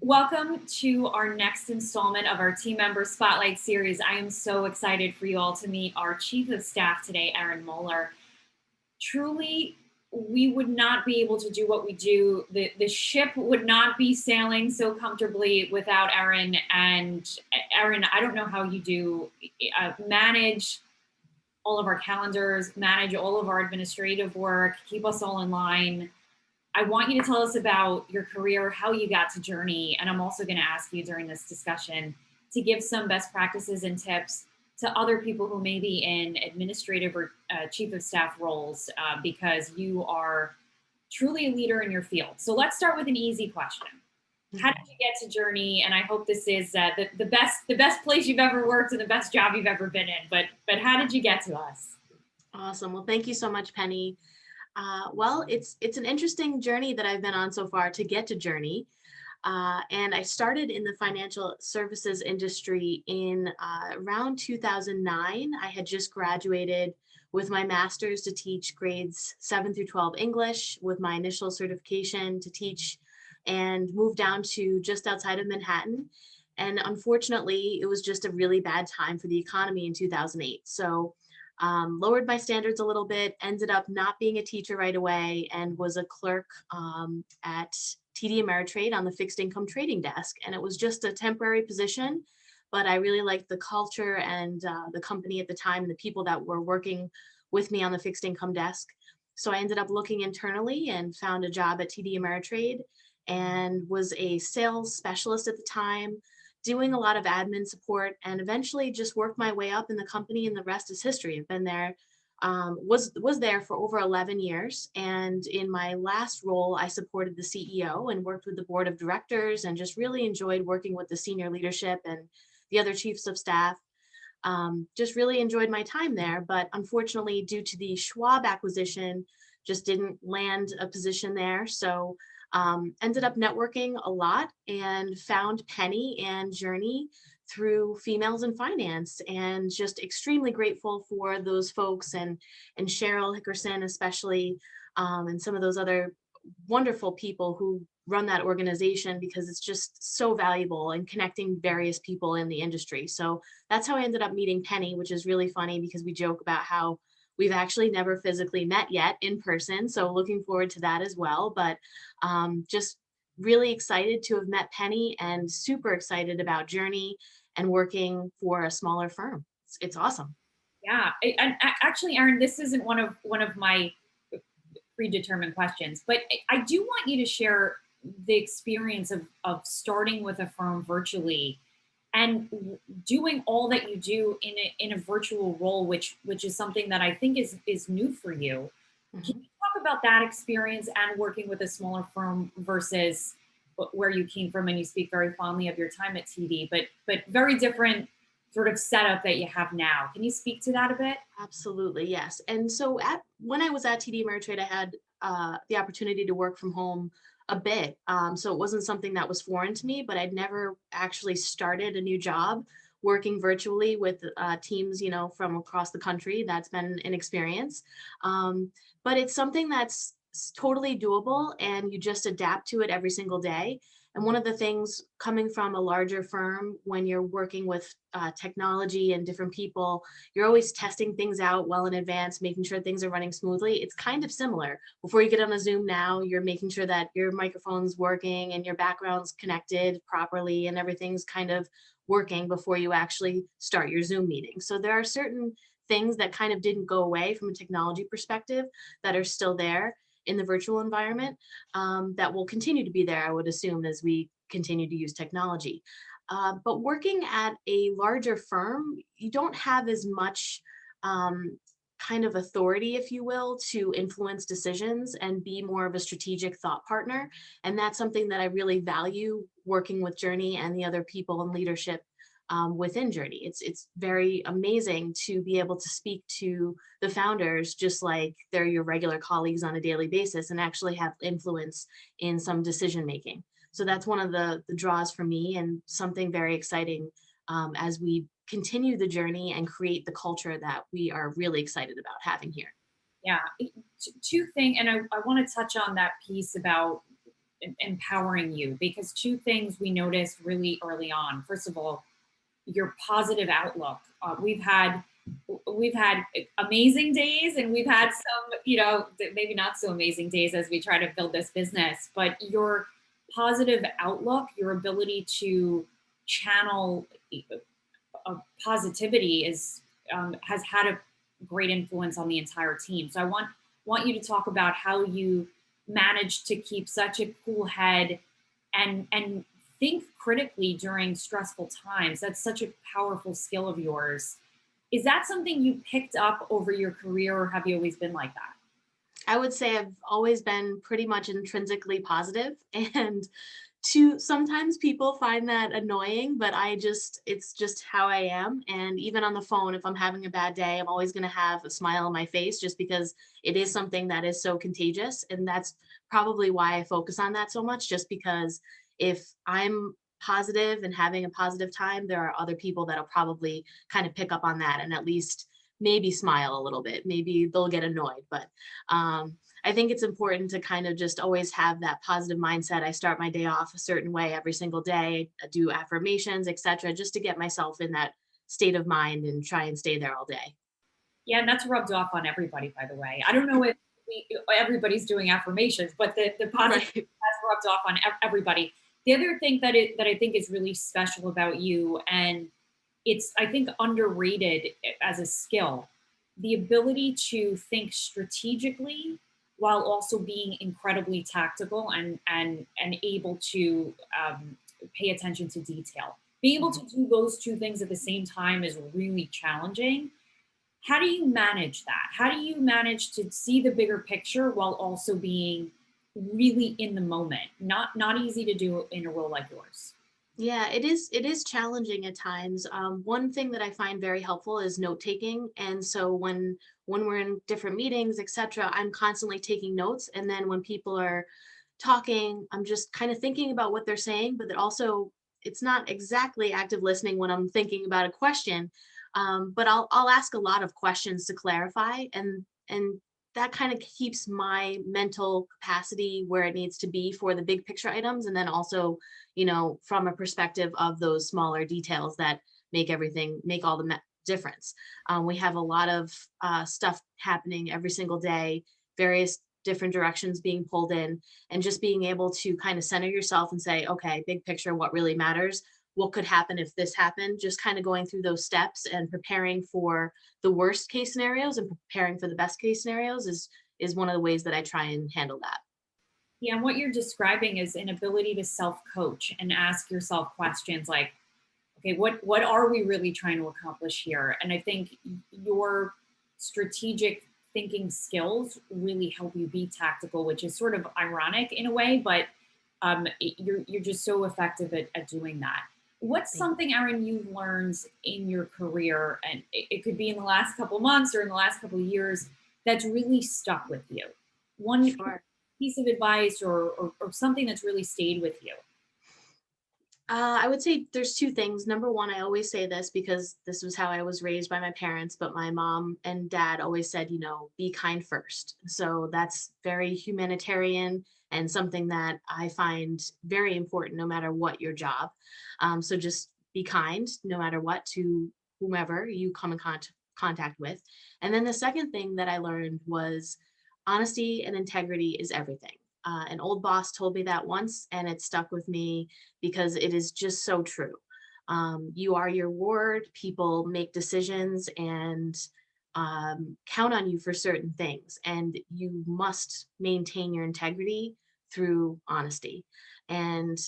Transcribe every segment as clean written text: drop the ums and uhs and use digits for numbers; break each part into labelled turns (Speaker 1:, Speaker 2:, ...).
Speaker 1: Welcome to our next installment of our Team Member Spotlight Series. I am so excited for you all to meet our Chief of Staff today, Erin Moeller. Truly, we would not be able to do what we do. The ship would not be sailing so comfortably without Erin. And Erin, I don't know how you do manage all of our calendars, manage all of our administrative work, keep us all in line. I want you to tell us about your career, how you got to Journey, and I'm also going to ask you during this discussion to give some best practices and tips to other people who may be in administrative or chief of staff roles, because you are truly a leader in your field. So let's start with an easy question. How did you get to Journey? And I hope this is the best place you've ever worked and the best job you've ever been in. But how did you get to us?
Speaker 2: Awesome. Well, thank you so much, Penny. Well, it's an interesting journey that I've been on so far to get to Journey. And I started in the financial services industry in around 2009. I had just graduated with my master's to teach grades 7 through 12 English with my initial certification to teach, and moved down to just outside of Manhattan. And unfortunately, it was just a really bad time for the economy in 2008. So lowered my standards a little bit, ended up not being a teacher right away, and was a clerk at TD Ameritrade on the fixed income trading desk. And it was just a temporary position, but I really liked the culture and the company at the time and the people that were working with me on the fixed income desk. So I ended up looking internally and found a job at TD Ameritrade and was a sales specialist at the time, doing a lot of admin support, and eventually just worked my way up in the company, and the rest is history. I've been there, was there for over 11 years. And in my last role, I supported the CEO and worked with the board of directors and just really enjoyed working with the senior leadership and the other chiefs of staff. Just really enjoyed my time there, but unfortunately, due to the Schwab acquisition, just didn't land a position there. So ended up networking a lot and found Penny and Journey through Females in Finance, and just extremely grateful for those folks and Cheryl Hickerson especially, and some of those other wonderful people who run that organization, because it's just so valuable in connecting various people in the industry. So that's how I ended up meeting Penny, which is really funny because we joke about how we've actually never physically met yet in person. So looking forward to that as well. But just really excited to have met Penny, and super excited about Journey and working for a smaller firm. It's awesome.
Speaker 1: Yeah, and actually, Erin, this isn't one of my predetermined questions, but I do want you to share the experience of starting with a firm virtually and doing all that you do in a virtual role, which is something that I think is new for you. Can
Speaker 2: Mhm.
Speaker 1: you talk about that experience and working with a smaller firm versus where you came from? And you speak very fondly of your time at TD, but very different sort of setup that you have now. Can you speak to that a bit?
Speaker 2: Absolutely, yes. And so when I was at TD Ameritrade, I had the opportunity to work from home a bit. So it wasn't something that was foreign to me, but I'd never actually started a new job working virtually with teams, from across the country. That's been an experience. But it's something that's totally doable, and you just adapt to it every single day. And one of the things coming from a larger firm, when you're working with technology and different people, you're always testing things out well in advance, making sure things are running smoothly. It's kind of similar. Before you get on a Zoom now, you're making sure that your microphone's working and your background's connected properly and everything's kind of working before you actually start your Zoom meeting. So there are certain things that kind of didn't go away from a technology perspective that are still there in the virtual environment, that will continue to be there, I would assume, as we continue to use technology. But working at a larger firm, you don't have as much kind of authority, if you will, to influence decisions and be more of a strategic thought partner. And that's something that I really value working with Journey and the other people in leadership within Journey. It's very amazing to be able to speak to the founders just like they're your regular colleagues on a daily basis, and actually have influence in some decision making. So that's one of the draws for me, and something very exciting as we continue the journey and create the culture that we are really excited about having here.
Speaker 1: Yeah, two things, and I want to touch on that piece about empowering you, because two things we noticed really early on. First of all, your positive outlook. We've had amazing days, and we've had some, maybe not so amazing days as we try to build this business. But your positive outlook, your ability to channel positivity has had a great influence on the entire team. So I want you to talk about how you manage to keep such a cool head and think critically during stressful times. That's such a powerful skill of yours. Is that something you picked up over your career, or have you always been like that?
Speaker 2: I would say I've always been pretty much intrinsically positive, and to sometimes people find that annoying, but it's just how I am. And even on the phone, if I'm having a bad day, I'm always going to have a smile on my face, just because it is something that is so contagious. And that's probably why I focus on that so much, just because if I'm positive and having a positive time, there are other people that'll probably kind of pick up on that and at least maybe smile a little bit. Maybe they'll get annoyed, but I think it's important to kind of just always have that positive mindset. I start my day off a certain way every single day. I do affirmations, etc., just to get myself in that state of mind and try and stay there all day.
Speaker 1: Yeah, and that's rubbed off on everybody, by the way. I don't know if everybody's doing affirmations, but the positive
Speaker 2: Right.
Speaker 1: has rubbed off on everybody. The other thing that I think is really special about you, and it's, I think, underrated as a skill, the ability to think strategically while also being incredibly tactical and able to pay attention to detail. Being able to
Speaker 2: Mhm.
Speaker 1: do those two things at the same time is really challenging. How do you manage that? How do you manage to see the bigger picture while also being really in the moment? Not easy to do in a role like yours.
Speaker 2: Yeah, it is challenging at times. One thing that I find very helpful is note taking, and so when we're in different meetings, etc., I'm constantly taking notes, and then when people are talking, I'm just kind of thinking about what they're saying, but that also it's not exactly active listening when I'm thinking about a question. But I'll ask a lot of questions to clarify, and that kind of keeps my mental capacity where it needs to be for the big picture items, and then also, from a perspective of those smaller details that make all the difference. We have a lot of stuff happening every single day, various different directions being pulled in, and just being able to kind of center yourself and say, okay, big picture, what really matters, what could happen if this happened, just kind of going through those steps and preparing for the worst case scenarios and preparing for the best case scenarios is one of the ways that I try and handle that.
Speaker 1: Yeah, and what you're describing is an ability to self-coach and ask yourself questions like, okay, what are we really trying to accomplish here? And I think your strategic thinking skills really help you be tactical, which is sort of ironic in a way, but you're just so effective at doing that. What's
Speaker 2: Thank
Speaker 1: something, Erin, you've learned in your career, and it could be in the last couple of months or in the last couple of years, that's really stuck with you? One
Speaker 2: Sure.
Speaker 1: piece of advice, or something that's really stayed with you.
Speaker 2: I would say there's two things. Number one, I always say this because this was how I was raised by my parents, but my mom and dad always said, be kind first. So that's very humanitarian and something that I find very important no matter what your job. So just be kind no matter what to whomever you come in contact with. And then the second thing that I learned was honesty and integrity is everything. An old boss told me that once, and it stuck with me because it is just so true. You are your word. People make decisions and count on you for certain things, and you must maintain your integrity through honesty. And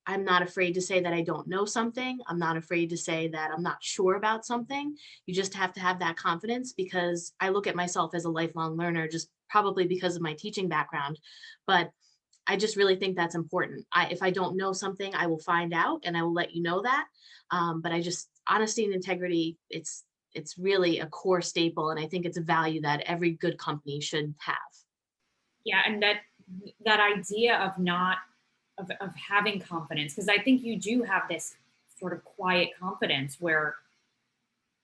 Speaker 2: I'm not afraid to say that I don't know something. I'm not afraid to say that I'm not sure about something. You just have to have that confidence, because I look at myself as a lifelong learner, just probably because of my teaching background. But I just really think that's important. If I don't know something, I will find out and I will let you know that. But I just honesty and integrity, it's really a core staple, and I think it's a value that every good company should have.
Speaker 1: Yeah, and that idea of not of having confidence, because I think you do have this sort of quiet confidence where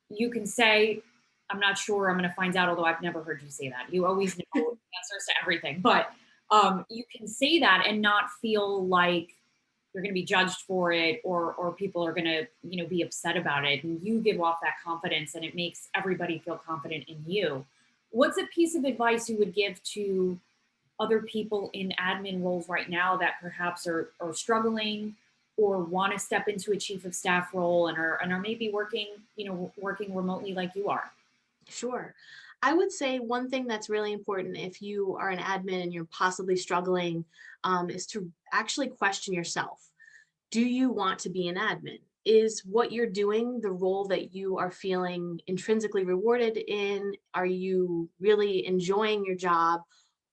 Speaker 1: you can say, I'm not sure, I'm going to find out, although I've never heard you say that. You always know answers to everything. But You can say that and not feel like you're going to be judged for it, or people are going to be upset about it, and you give off that confidence and it makes everybody feel confident in you. What's a piece of advice you would give to other people in admin roles right now that perhaps are struggling or want to step into a chief of staff role and are maybe working remotely like you are?
Speaker 2: Sure. I would say one thing that's really important if you are an admin and you're possibly struggling, is to actually question yourself. Do you want to be an admin? Is what you're doing the role that you are feeling intrinsically rewarded in? Are you really enjoying your job?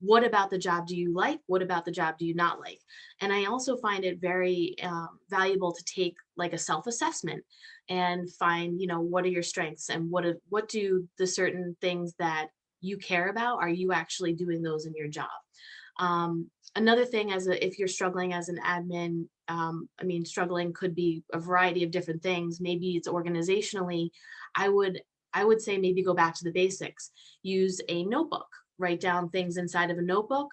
Speaker 2: What about the job do you like? What about the job do you not like? And I also find it very valuable to take like a self-assessment and find, what are your strengths and what do the certain things that you care about, are you actually doing those in your job? Another thing, if you're struggling as an admin, I mean, struggling could be a variety of different things. Maybe it's organizationally. I would I would say maybe go back to the basics. Use a notebook. Write down things inside of a notebook.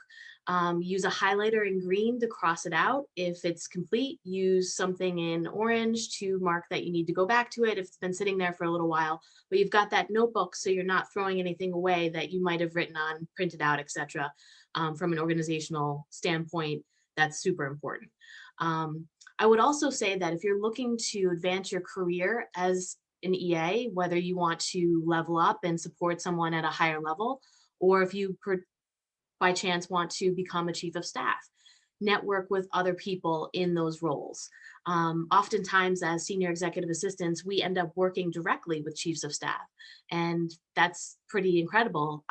Speaker 2: Use a highlighter in green to cross it out. If it's complete, use something in orange to mark that you need to go back to it if it's been sitting there for a little while. But you've got that notebook, so you're not throwing anything away that you might have written on, printed out, etc. From an organizational standpoint, that's super important. Um, I would also say that if you're looking to advance your career as an EA, whether you want to level up and support someone at a higher level, or if you by chance want to become a chief of staff, network with other people in those roles. Oftentimes, as senior executive assistants, we end up working directly with chiefs of staff, and that's pretty incredible.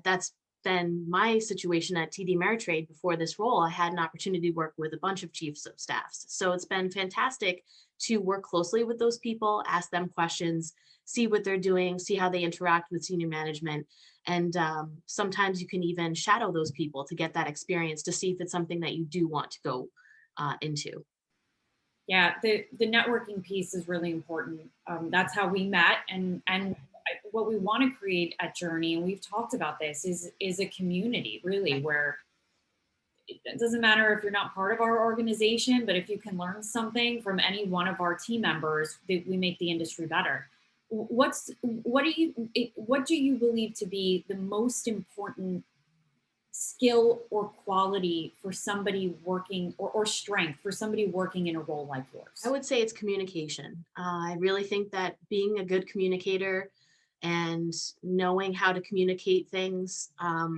Speaker 2: That's been my situation at TD Ameritrade before this role. I had an opportunity to work with a bunch of chiefs of staffs. So it's been fantastic to work closely with those people, ask them questions, see what they're doing, see how they interact with senior management. And sometimes you can even shadow those people to get that experience to see if it's something that you do want to go into.
Speaker 1: Yeah, the networking piece is really important. That's how we met, and what we want to create at Journey, and we've talked about this, is a community really
Speaker 2: Right.
Speaker 1: where it doesn't matter if you're not part of our organization, but if you can learn something from any one of our team members, we make the industry better. What do you believe to be the most important skill or quality for somebody working, or strength for somebody working in a role like
Speaker 2: I
Speaker 1: yours?
Speaker 2: would say it's communication. I really think that being a good communicator and knowing how to communicate things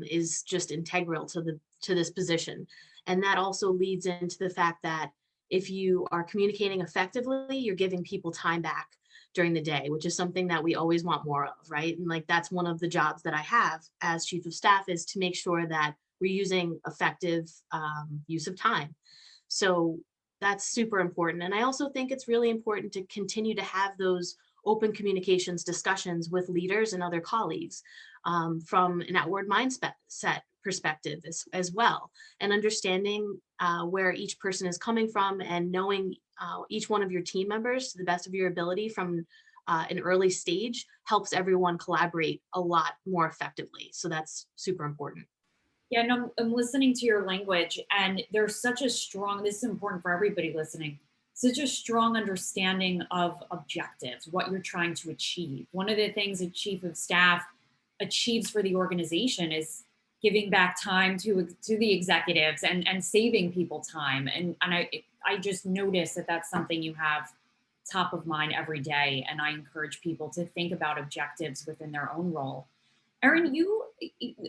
Speaker 2: is just integral to this position. And that also leads into the fact that if you are communicating effectively, you're giving people time back during the day, which is something that we always want more of, right? And like that's one of the jobs that I have as chief of staff is to make sure that we're using effective use of time. So that's super important. And I also think it's really important to continue to have those open communications discussions with leaders and other colleagues from an outward mindset perspective as well, and understanding where each person is coming from and knowing each one of your team members to the best of your ability from an early stage helps everyone collaborate a lot more effectively. So that's super important.
Speaker 1: Yeah, no, I'm listening to your language, and there's such a strong, this is important for everybody listening, such a strong understanding of objectives, what you're trying to achieve. One of the things a chief of staff achieves for the organization is giving back time to the executives and saving people time. And I just notice that that's something you have top of mind every day. And I encourage people to think about objectives within their own role. Erin,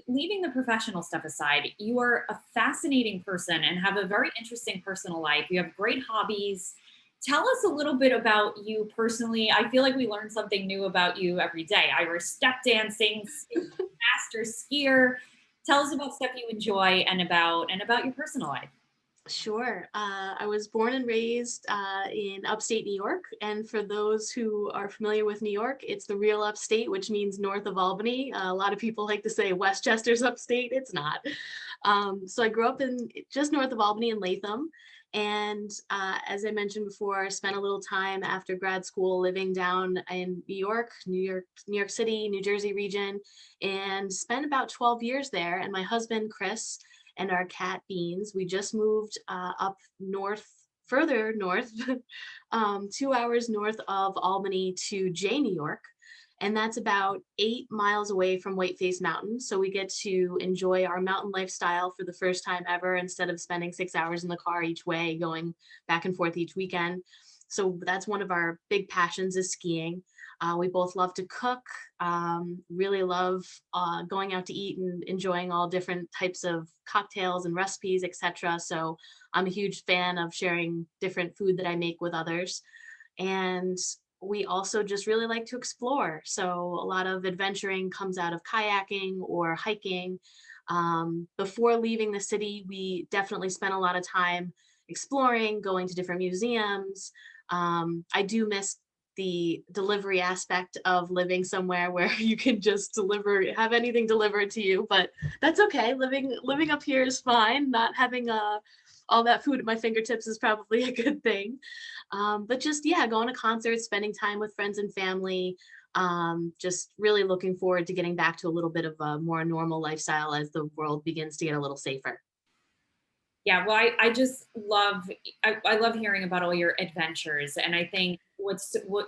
Speaker 1: leaving the professional stuff aside, you are a fascinating person and have a very interesting personal life. You have great hobbies. Tell us a little bit about you personally. I feel like we learn something new about you every day. Irish step dancing, master skier. Tell us about stuff you enjoy and about your personal life.
Speaker 2: Sure. I was born and raised in upstate New York. And for those who are familiar with New York, it's the real upstate, which means north of Albany. A lot of people like to say Westchester's upstate. It's not. So I grew up in just north of Albany in Latham. And as I mentioned before, I spent a little time after grad school living down in New York City, New Jersey region, and spent about 12 years there. And my husband, Chris, and our cat Beans. We just moved up north, further north, 2 hours north of Albany to Jay, New York. And that's about 8 miles away from Whiteface Mountain. So we get to enjoy our mountain lifestyle for the first time ever instead of spending 6 hours in the car each way, going back and forth each weekend. So that's one of our big passions is skiing. We both love to cook, really love going out to eat and enjoying all different types of cocktails and recipes, etc. So I'm a huge fan of sharing different food that I make with others. And we also just really like to explore. So a lot of adventuring comes out of kayaking or hiking. Before leaving the city, we definitely spent a lot of time exploring, going to different museums. I do miss the delivery aspect of living somewhere where you can just have anything delivered to you, but that's okay. Living up here is fine. Not having all that food at my fingertips is probably a good thing. But just, yeah, going to concerts, spending time with friends and family, just really looking forward to getting back to a little bit of a more normal lifestyle as the world begins to get a little safer.
Speaker 1: Yeah, well, I just love I love hearing about all your adventures, and I think what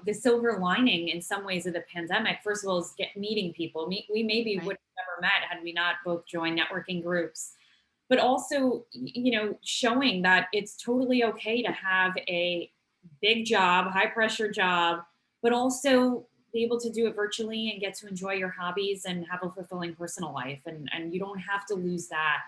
Speaker 1: the silver lining in some ways of the pandemic, first of all, is meeting people. We maybe would
Speaker 2: Right.
Speaker 1: have never met had we not both joined networking groups, but also showing that it's totally okay to have a big job, high pressure job, but also be able to do it virtually and get to enjoy your hobbies and have a fulfilling personal life, and you don't have to lose that,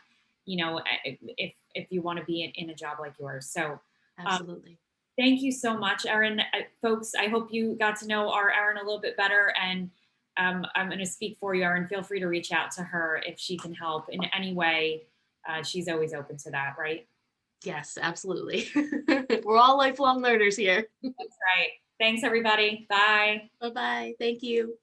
Speaker 1: if you want to be in a job like yours. So um,
Speaker 2: Absolutely.
Speaker 1: thank you so much, Erin. Folks, I hope you got to know our Erin a little bit better, and I'm going to speak for you, Erin. Feel free to reach out to her if she can help in any way. She's always open to that, right?
Speaker 2: Yes, absolutely. We're all lifelong learners here.
Speaker 1: That's right. Thanks, everybody. Bye.
Speaker 2: Bye bye. Thank you.